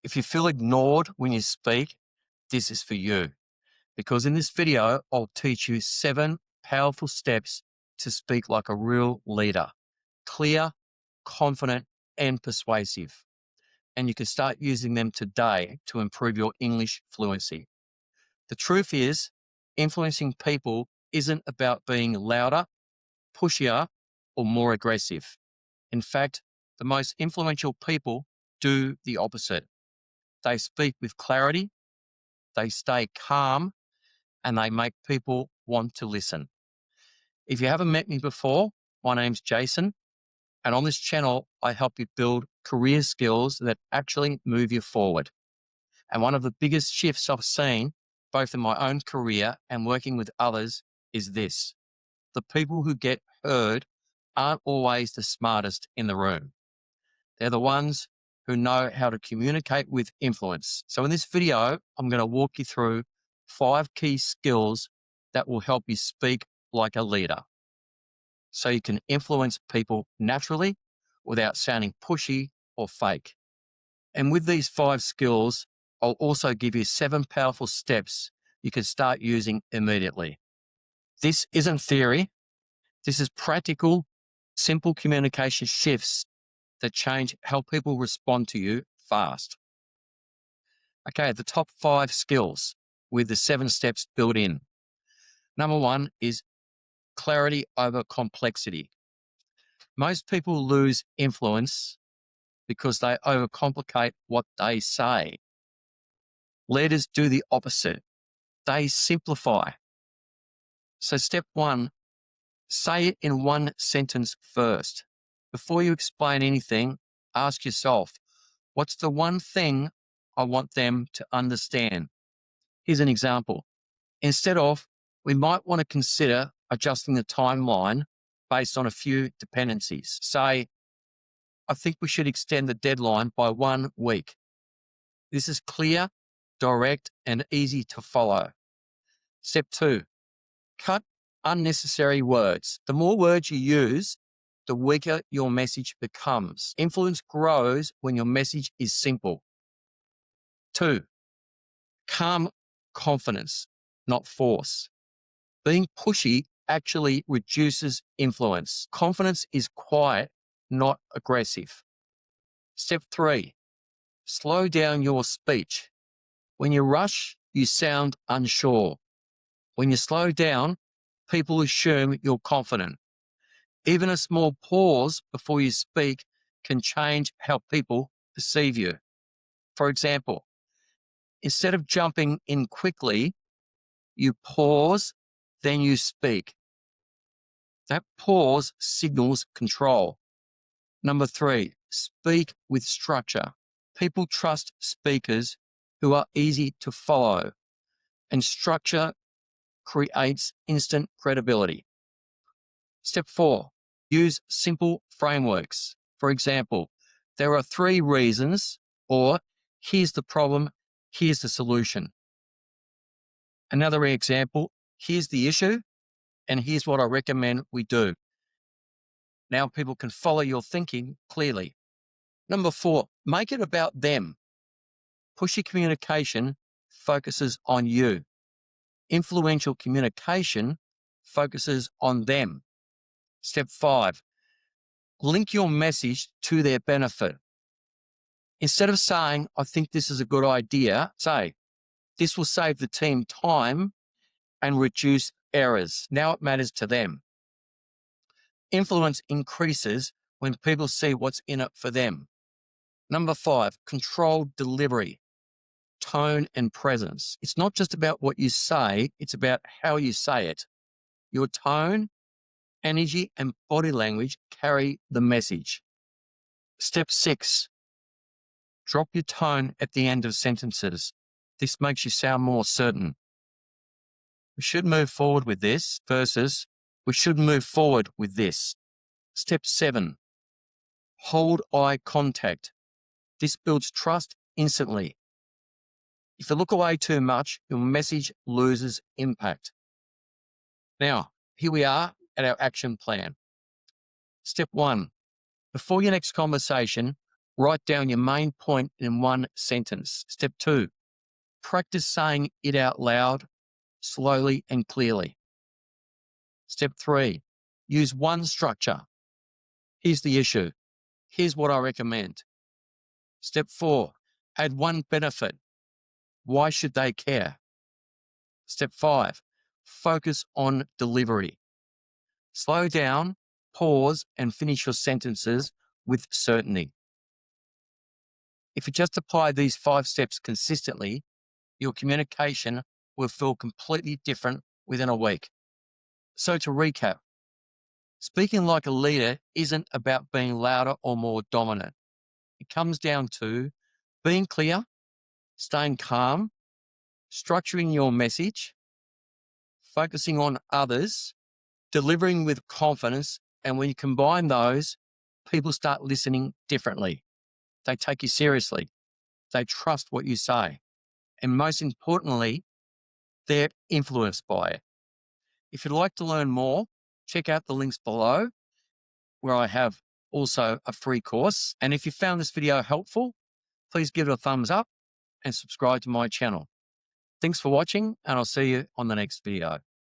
If you feel ignored when you speak, this is for you. Because in this video, I'll teach you 7 powerful steps to speak like a real leader. Clear, confident, and persuasive. And you can start using them today to improve your English fluency. The truth is, influencing people isn't about being louder, pushier, or more aggressive. In fact, the most influential people do the opposite. They speak with clarity, they stay calm, and they make people want to listen. If you haven't met me before, my name's Jason, and on this channel, I help you build career skills that actually move you forward. And one of the biggest shifts I've seen, both in my own career and working with others, is this. The people who get heard aren't always the smartest in the room. They're the ones who know how to communicate with influence. So in this video, I'm going to walk you through 5 key skills that will help you speak like a leader, so you can influence people naturally without sounding pushy or fake. And with these 5 skills, I'll also give you 7 powerful steps you can start using immediately. This isn't theory. This is practical, simple communication shifts that change how people respond to you fast. Okay, the top 5 skills with the 7 steps built in. Number 1 is clarity over complexity. Most people lose influence because they overcomplicate what they say. Leaders do the opposite. They simplify. So step 1, say it in one sentence first. Before you explain anything, ask yourself, what's the one thing I want them to understand? Here's an example. Instead of, we might want to consider adjusting the timeline based on a few dependencies. Say, I think we should extend the deadline by 1 week. This is clear, direct, and easy to follow. Step 2, cut unnecessary words. The more words you use, the weaker your message becomes. Influence grows when your message is simple. 2, calm confidence, not force. Being pushy actually reduces influence. Confidence is quiet, not aggressive. Step 3, slow down your speech. When you rush, you sound unsure. When you slow down, people assume you're confident. Even a small pause before you speak can change how people perceive you. For example, instead of jumping in quickly, you pause, then you speak. That pause signals control. Number 3, speak with structure. People trust speakers who are easy to follow, and structure creates instant credibility. Step 4, use simple frameworks. For example, there are 3 reasons, or here's the problem, here's the solution. Another example, here's the issue, and here's what I recommend we do. Now people can follow your thinking clearly. Number 4, make it about them. Pushy communication focuses on you. Influential communication focuses on them. Step 5, link your message to their benefit. Instead of saying, I think this is a good idea, say, this will save the team time and reduce errors. Now it matters to them. Influence increases when people see what's in it for them. Number 5, controlled delivery, tone and presence. It's not just about what you say, it's about how you say it. Your tone, energy, and body language carry the message. Step 6, drop your tone at the end of sentences. This makes you sound more certain. We should move forward with this versus we should move forward with this. Step 7, hold eye contact. This builds trust instantly. If you look away too much, your message loses impact. Now, here we are at our action plan. Step 1, before your next conversation, Write down your main point in one sentence. Step 2, practice saying it out loud, slowly and clearly. Step 3, use one structure. Here's the issue. Here's what I recommend. Step 4, add one benefit. Why should they care? Step 5, focus on delivery. Slow down, pause, and finish your sentences with certainty. If you just apply these 5 steps consistently, your communication will feel completely different within a week. So to recap, speaking like a leader isn't about being louder or more dominant. It comes down to being clear, staying calm, structuring your message, focusing on others, delivering with confidence. And when you combine those, people start listening differently. They take you seriously. They trust what you say. And most importantly, they're influenced by it. If you'd like to learn more, check out the links below where I have also a free course. And if you found this video helpful, please give it a thumbs up and subscribe to my channel. Thanks for watching, and I'll see you on the next video.